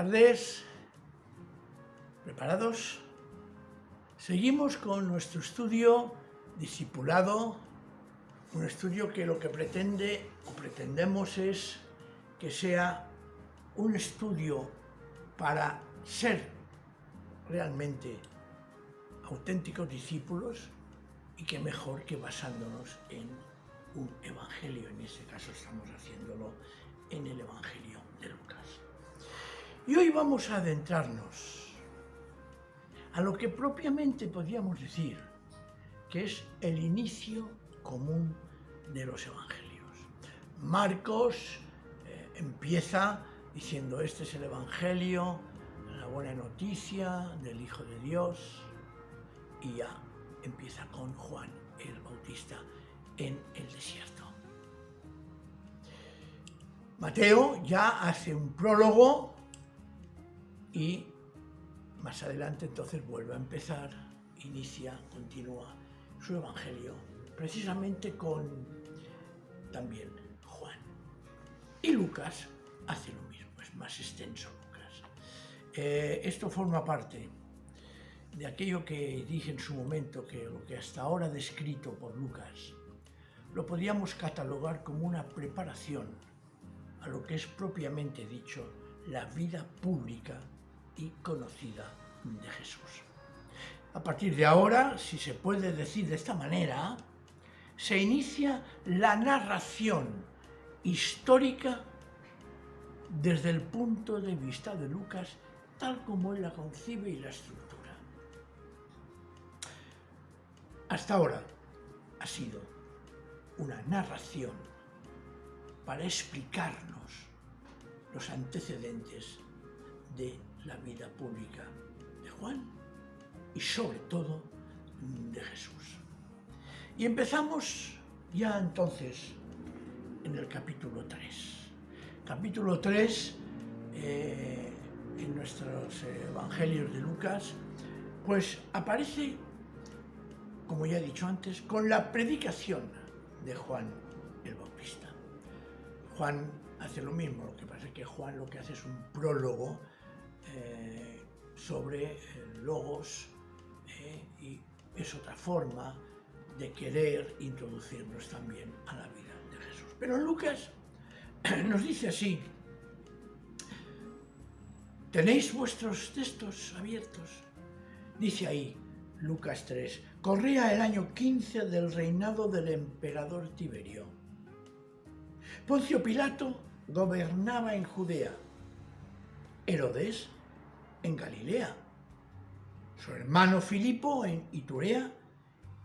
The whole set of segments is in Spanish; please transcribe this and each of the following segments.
tardes. ¿Preparados? Seguimos con nuestro estudio discipulado, un estudio que lo que pretende o pretendemos es que sea un estudio para ser realmente auténticos discípulos y que mejor que basándonos en un evangelio. En este caso estamos haciéndolo en el Evangelio de Lucas. Y hoy vamos a adentrarnos a lo que propiamente podríamos decir que es el inicio común de los evangelios. Marcos empieza diciendo: este es el evangelio, la buena noticia del Hijo de Dios, y ya empieza con Juan el Bautista en el desierto. Mateo ya hace un prólogo y más adelante entonces vuelve a empezar, continúa su evangelio, precisamente con también Juan. Y Lucas hace lo mismo, es más extenso Lucas. Esto forma parte de aquello que dije en su momento, que lo que hasta ahora descrito por Lucas lo podríamos catalogar como una preparación a lo que es propiamente dicho la vida pública y conocida de Jesús. A partir de ahora, si se puede decir de esta manera, se inicia la narración histórica desde el punto de vista de Lucas, tal como él la concibe y la estructura. Hasta ahora ha sido una narración para explicarnos los antecedentes de la vida pública de Juan y sobre todo de Jesús. Y empezamos ya entonces en el capítulo 3. Capítulo 3, en nuestros evangelios de Lucas, pues aparece, como ya he dicho antes, con la predicación de Juan el Bautista. Juan hace lo mismo, lo que pasa es que Juan lo que hace es un prólogo sobre logos, y es otra forma de querer introducirnos también a la vida de Jesús. Pero Lucas nos dice así: ¿tenéis vuestros textos abiertos? Dice ahí, Lucas 3, corría el año 15 del reinado del emperador Tiberio. Poncio Pilato gobernaba en Judea, Herodes en Galilea, su hermano Filipo en Iturea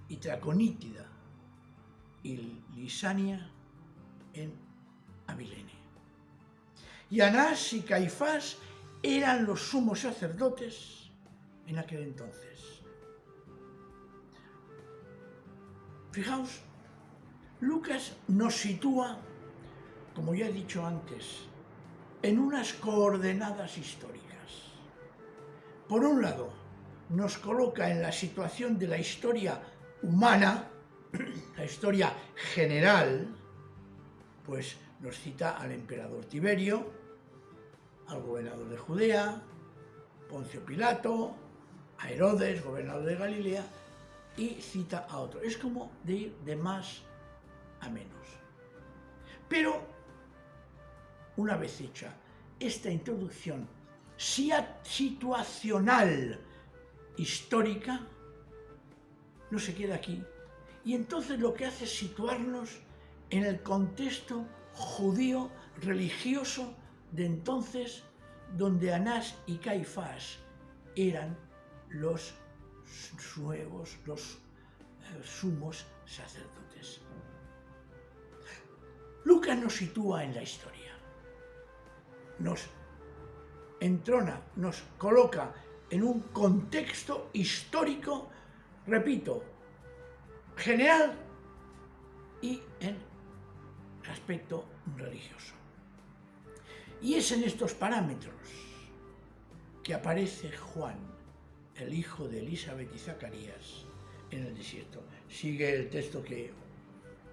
y Traconítida, y Lisania en Abilene. Y Anás y Caifás eran los sumos sacerdotes en aquel entonces. Fijaos, Lucas nos sitúa, como ya he dicho antes, en unas coordenadas históricas. Por un lado, nos coloca en la situación de la historia humana, la historia general, pues nos cita al emperador Tiberio, al gobernador de Judea, Poncio Pilato, a Herodes, gobernador de Galilea, y cita a otro. Es como de ir de más a menos. Pero, una vez hecha esta introducción situacional histórica, no se queda aquí. Y entonces lo que hace es situarnos en el contexto judío religioso de entonces, donde Anás y Caifás eran los sumos sacerdotes. Lucas nos sitúa en la historia, nos entrona, nos coloca en un contexto histórico, repito, general y en aspecto religioso. Y es en estos parámetros que aparece Juan, el hijo de Elizabeth y Zacarías, en el desierto. Sigue el texto que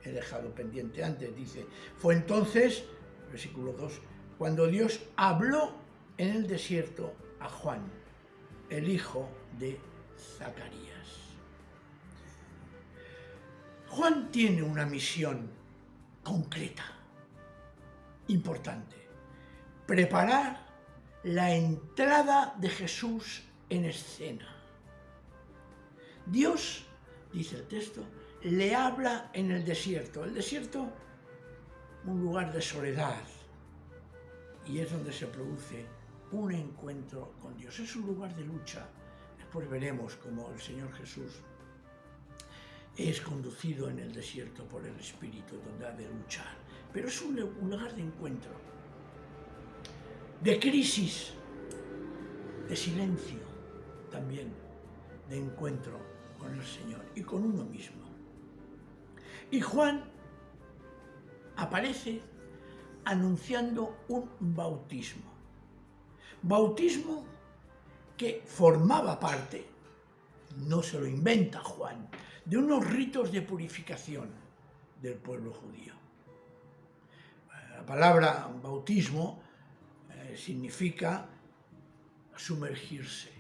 he dejado pendiente antes, dice: fue entonces, versículo 2, cuando Dios habló en el desierto a Juan, el hijo de Zacarías. Juan tiene una misión concreta, importante: preparar la entrada de Jesús en escena. Dios, dice el texto, le habla en el desierto. El desierto, un lugar de soledad, y es donde se produce un encuentro con Dios. Es un lugar de lucha. Después veremos cómo el Señor Jesús es conducido en el desierto por el Espíritu, donde ha de luchar. Pero es un lugar de encuentro, de crisis, de silencio, también de encuentro con el Señor y con uno mismo. Y Juan aparece anunciando un bautismo. Bautismo que formaba parte, no se lo inventa Juan, de unos ritos de purificación del pueblo judío. La palabra bautismo significa sumergirse,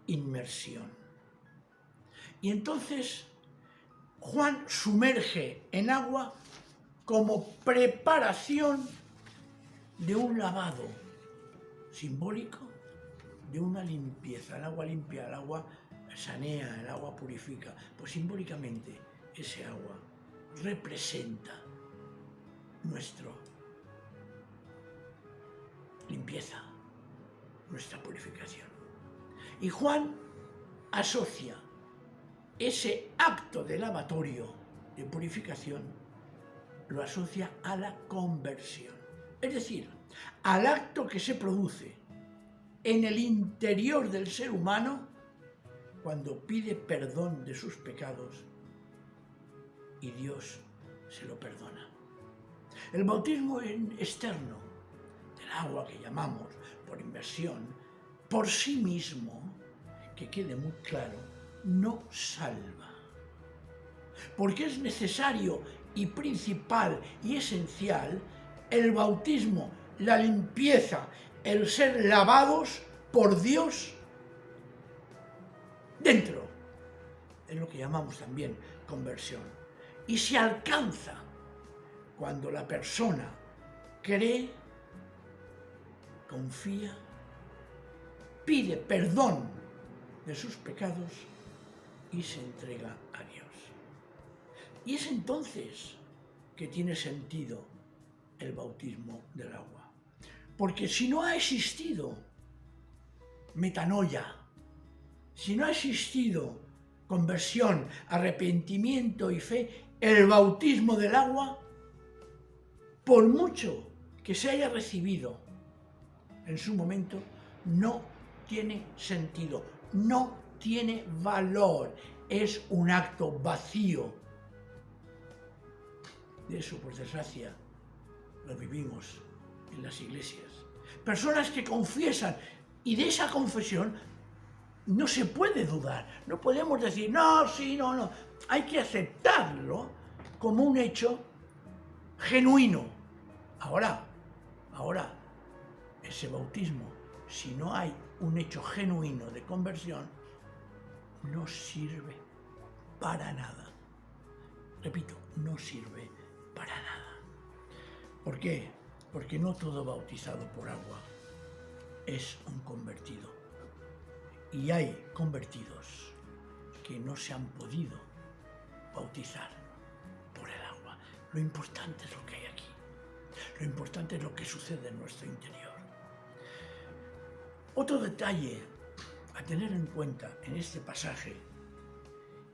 inmersión. Y entonces Juan sumerge en agua como preparación de un lavado simbólico, de una limpieza. El agua limpia, el agua sanea, el agua purifica. Pues simbólicamente ese agua representa nuestra limpieza, nuestra purificación. Y Juan asocia ese acto de lavatorio, de purificación, lo asocia a la conversión. Es decir, al acto que se produce en el interior del ser humano cuando pide perdón de sus pecados y Dios se lo perdona. El bautismo externo del agua que llamamos por inmersión, por sí mismo, que quede muy claro, no salva. Porque es necesario y principal y esencial el bautismo, la limpieza, el ser lavados por Dios dentro. Es lo que llamamos también conversión. Y se alcanza cuando la persona cree, confía, pide perdón de sus pecados y se entrega a Dios. Y es entonces que tiene sentido el bautismo del agua. Porque si no ha existido metanoia, si no ha existido conversión, arrepentimiento y fe, el bautismo del agua, por mucho que se haya recibido en su momento, no tiene sentido, no tiene valor, es un acto vacío. De eso, por desgracia, lo vivimos en las iglesias. Personas que confiesan, y de esa confesión no se puede dudar. No podemos decir, no, sí, no, no. Hay que aceptarlo como un hecho genuino. Ahora, ese bautismo, si no hay un hecho genuino de conversión, no sirve para nada. Repito, no sirve para nada. ¿Por qué? Porque no todo bautizado por agua es un convertido. Y hay convertidos que no se han podido bautizar por el agua. Lo importante es lo que hay aquí. Lo importante es lo que sucede en nuestro interior. Otro detalle a tener en cuenta en este pasaje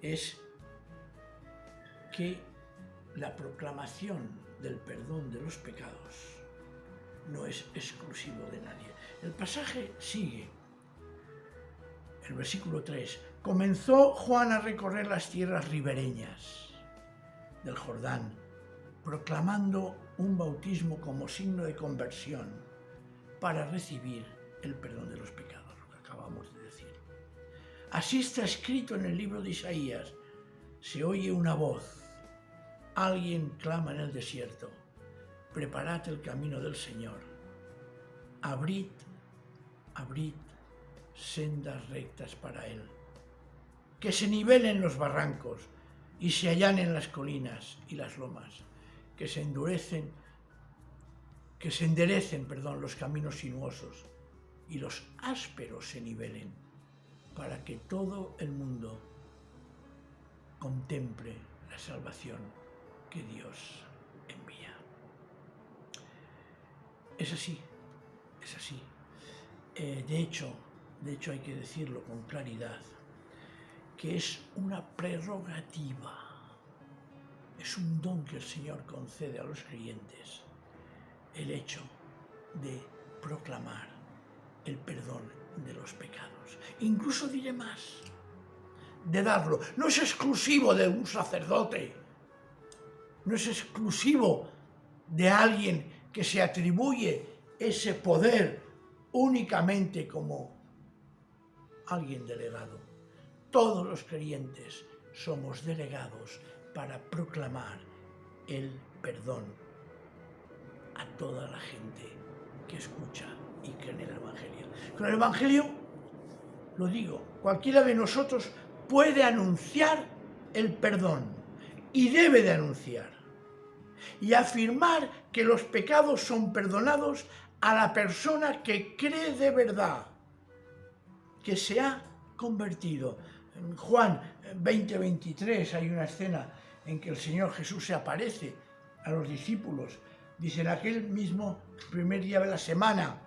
es que la proclamación del perdón de los pecados no es exclusivo de nadie. El pasaje sigue. El versículo 3. Comenzó Juan a recorrer las tierras ribereñas del Jordán, proclamando un bautismo como signo de conversión para recibir el perdón de los pecados, lo que acabamos de decir. Así está escrito en el libro de Isaías: se oye una voz, alguien clama en el desierto, preparad el camino del Señor, abrid abrid sendas rectas para él, que se nivelen los barrancos y se allanen las colinas y las lomas, que se enderecen los caminos sinuosos y los ásperos se nivelen, para que todo el mundo contemple la salvación que Dios envía. Es así, es así. De hecho hay que decirlo con claridad, que es una prerrogativa, es un don que el Señor concede a los creyentes, el hecho de proclamar el perdón de los pecados. Incluso diré más, de darlo. No es exclusivo de un sacerdote, no es exclusivo de alguien que se atribuye ese poder únicamente como alguien delegado. Todos los creyentes somos delegados para proclamar el perdón a toda la gente que escucha y cree en el Evangelio. Con el Evangelio, lo digo, cualquiera de nosotros puede anunciar el perdón y debe de anunciar y afirmar que los pecados son perdonados a la persona que cree de verdad, que se ha convertido. En Juan 20:23 hay una escena en que el Señor Jesús se aparece a los discípulos. Dice, en aquel mismo primer día de la semana,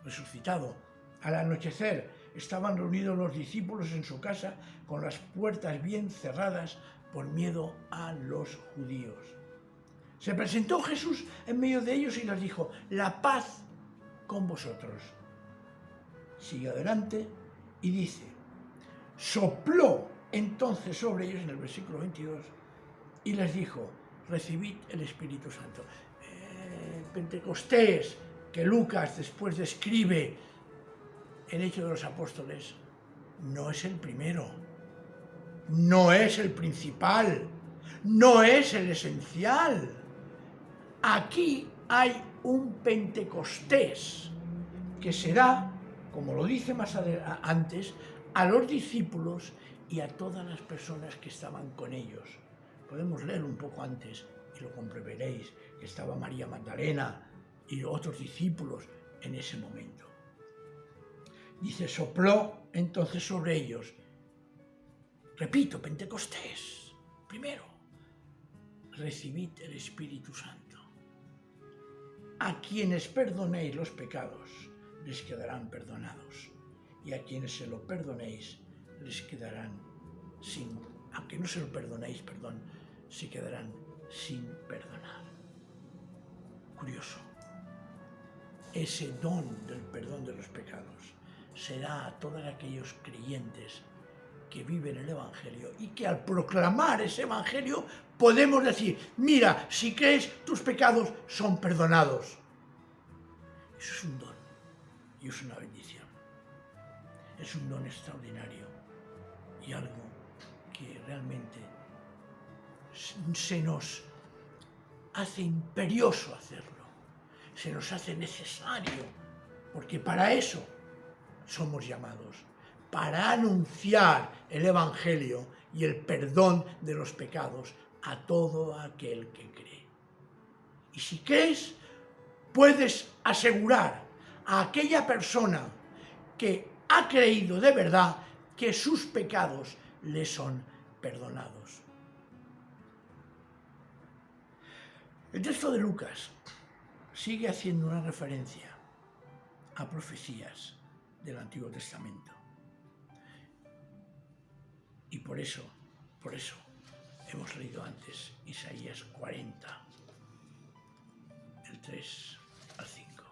resucitado, al anochecer, estaban reunidos los discípulos en su casa con las puertas bien cerradas por miedo a los judíos. Se presentó Jesús en medio de ellos y les dijo, la paz con vosotros. Sigue adelante y dice, sopló entonces sobre ellos en el versículo 22 y les dijo, recibid el Espíritu Santo. Pentecostés, que Lucas después describe en Hechos de los Apóstoles, no es el primero, no es el principal, no es el esencial. Aquí hay un Pentecostés que se da, como lo dice más antes, a los discípulos y a todas las personas que estaban con ellos. Podemos leer un poco antes y lo comprobaréis, que estaba María Magdalena y otros discípulos en ese momento. Dice, sopló entonces sobre ellos. Repito, Pentecostés, primero, recibid el Espíritu Santo. A quienes perdonéis los pecados, les quedarán perdonados. Y a quienes se lo perdonéis, les quedarán aunque no se lo perdonéis, se quedarán sin perdonar. Curioso. Ese don del perdón de los pecados se da a todos aquellos creyentes que viven el Evangelio y que al proclamar ese Evangelio podemos decir, mira, si crees, tus pecados son perdonados. Eso es un don y es una bendición. Es un don extraordinario y algo que realmente se nos hace imperioso hacerlo, se nos hace necesario, porque para eso somos llamados, para anunciar el Evangelio y el perdón de los pecados a todo aquel que cree. Y si crees, puedes asegurar a aquella persona que ha creído de verdad que sus pecados le son perdonados. El texto de Lucas sigue haciendo una referencia a profecías del Antiguo Testamento. Y por eso hemos leído antes Isaías 40, del 3 al 5.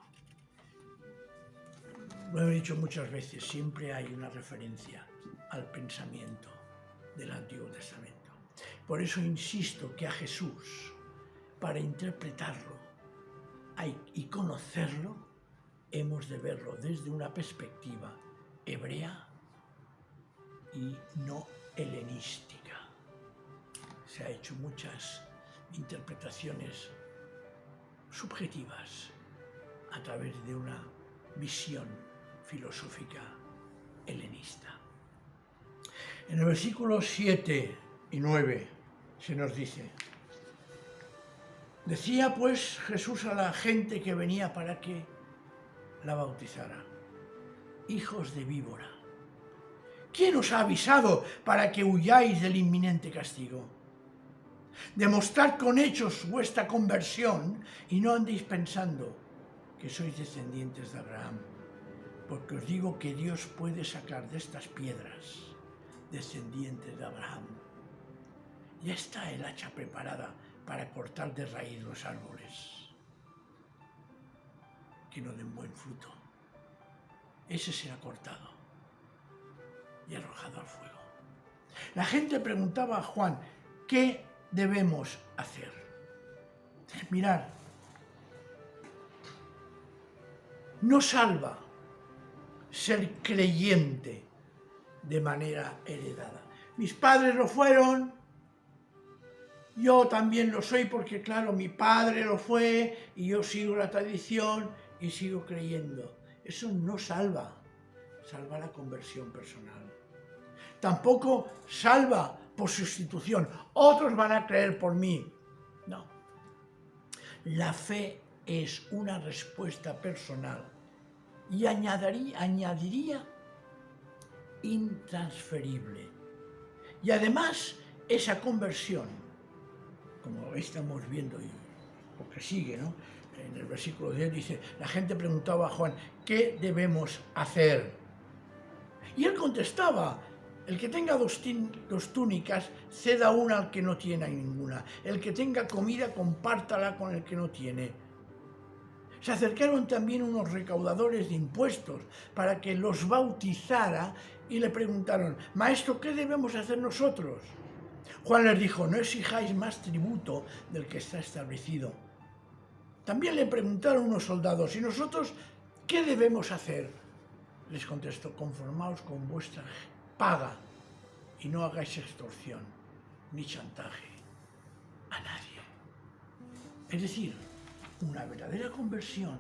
Lo he dicho muchas veces, siempre hay una referencia al pensamiento del Antiguo Testamento. Por eso insisto que a Jesús, para interpretarlo y conocerlo, hemos de verlo desde una perspectiva hebrea y no helenística. Se han hecho muchas interpretaciones subjetivas a través de una visión filosófica helenista. En el versículo 7 y 9 se nos dice: decía pues Jesús a la gente que venía para que la bautizara: hijos de víbora, ¿quién os ha avisado para que huyáis del inminente castigo? Demostrad con hechos vuestra conversión y no andéis pensando que sois descendientes de Abraham, porque os digo que Dios puede sacar de estas piedras descendientes de Abraham. Ya está el hacha preparada para cortar de raíz los árboles que no den buen fruto. Ese será cortado y arrojado al fuego. La gente preguntaba a Juan: ¿qué debemos hacer? Mirad, no salva ser creyente de manera heredada. Mis padres lo fueron, yo también lo soy porque, claro, mi padre lo fue y yo sigo la tradición y sigo creyendo. Eso no salva, salva la conversión personal. Tampoco salva por sustitución. Otros van a creer por mí. No. La fe es una respuesta personal y añadiría intransferible. Y además esa conversión, como estamos viendo, y porque sigue, ¿no? En el versículo 10 dice: la gente preguntaba a Juan: ¿qué debemos hacer? Y él contestaba: el que tenga dos túnicas, ceda una al que no tiene ninguna. El que tenga comida, compártala con el que no tiene. Se acercaron también unos recaudadores de impuestos para que los bautizara y le preguntaron: Maestro, ¿qué debemos hacer nosotros? Juan les dijo: no exijáis más tributo del que está establecido. También le preguntaron unos soldados: ¿y nosotros qué debemos hacer? Les contestó: conformaos con vuestra paga y no hagáis extorsión ni chantaje a nadie. Es decir, una verdadera conversión,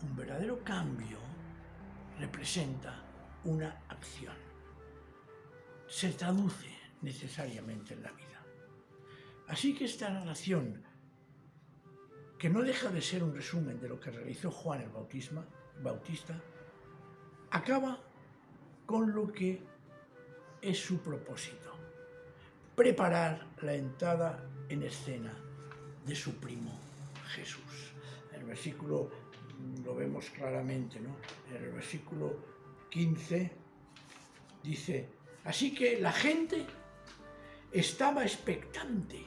un verdadero cambio, representa una acción. Se traduce necesariamente en la vida. Así que esta narración, que no deja de ser un resumen de lo que realizó Juan el Bautista, acaba con lo que es su propósito: preparar la entrada en escena de su primo Jesús. El versículo lo vemos claramente, ¿no? En el versículo 15 dice: así que la gente estaba expectante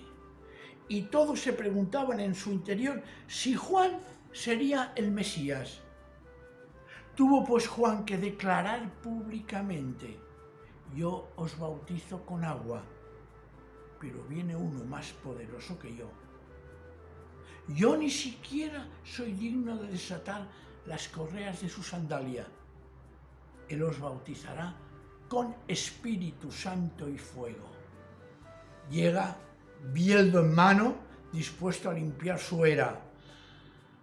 y todos se preguntaban en su interior si Juan sería el Mesías. Tuvo pues Juan que declarar públicamente: yo os bautizo con agua, pero viene uno más poderoso que yo. Yo ni siquiera soy digno de desatar las correas de su sandalia. Él os bautizará con Espíritu Santo y fuego. Llega bieldo en mano, dispuesto a limpiar su era.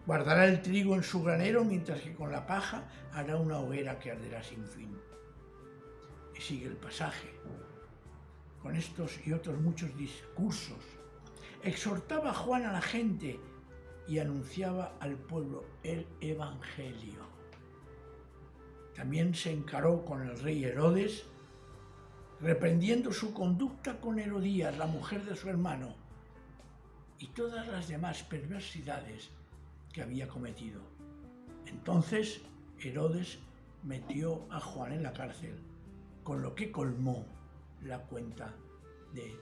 Guardará el trigo en su granero, mientras que con la paja hará una hoguera que arderá sin fin. Y sigue el pasaje. Con estos y otros muchos discursos, exhortaba Juan a la gente y anunciaba al pueblo el Evangelio. También se encaró con el rey Herodes, reprendiendo su conducta con Herodías, la mujer de su hermano, y todas las demás perversidades que había cometido. Entonces Herodes metió a Juan en la cárcel, con lo que colmó la cuenta de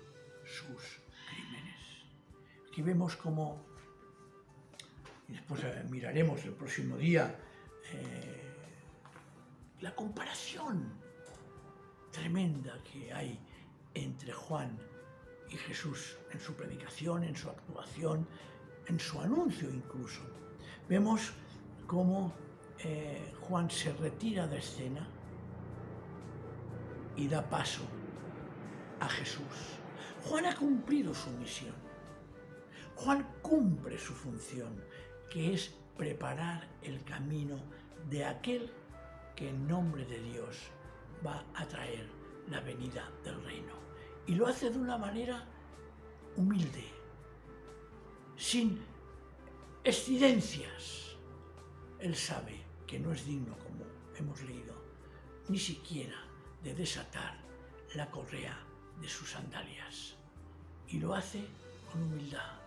sus crímenes. Aquí vemos cómo, y después miraremos el próximo día, la comparación tremenda que hay entre Juan y Jesús en su predicación, en su actuación, en su anuncio incluso. Vemos cómo Juan se retira de escena y da paso a Jesús. Juan ha cumplido su misión. Juan cumple su función, que es preparar el camino de aquel que en nombre de Dios va a traer la venida del reino. Y lo hace de una manera humilde, sin excedencias. Él sabe que no es digno, como hemos leído, ni siquiera de desatar la correa de sus sandalias. Y lo hace con humildad,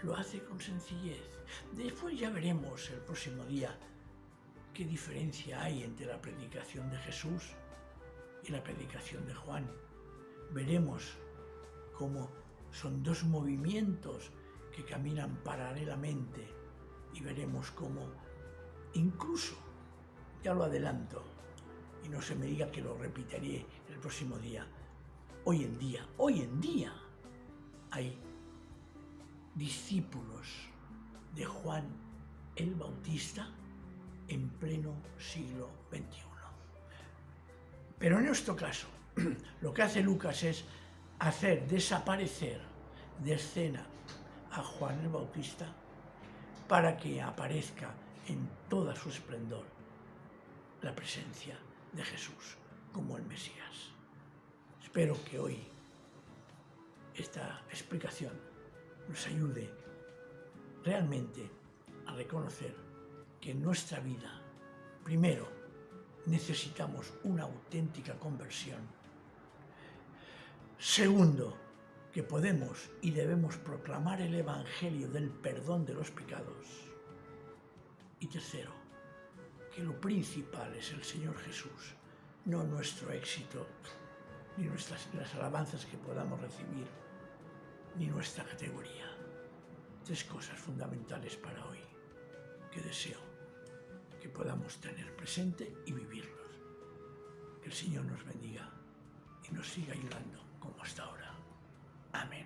lo hace con sencillez. Después ya veremos el próximo día qué diferencia hay entre la predicación de Jesús y la predicación de Juan. Veremos cómo son dos movimientos que caminan paralelamente y veremos cómo, incluso, ya lo adelanto, y no se me diga que lo repetiré el próximo día, hoy en día, hay discípulos de Juan el Bautista en pleno siglo XXI. Pero en nuestro caso, lo que hace Lucas es hacer desaparecer de escena a Juan el Bautista para que aparezca en toda su esplendor la presencia de Jesús como el Mesías. Espero que hoy esta explicación nos ayude realmente a reconocer que en nuestra vida, primero, necesitamos una auténtica conversión. Segundo, que podemos y debemos proclamar el Evangelio del perdón de los pecados. Y tercero, que lo principal es el Señor Jesús, no nuestro éxito, ni las alabanzas que podamos recibir, ni nuestra categoría. Tres cosas fundamentales para hoy que deseo que podamos tener presente y vivirlos. Que el Señor nos bendiga y nos siga ayudando como hasta ahora. Amén.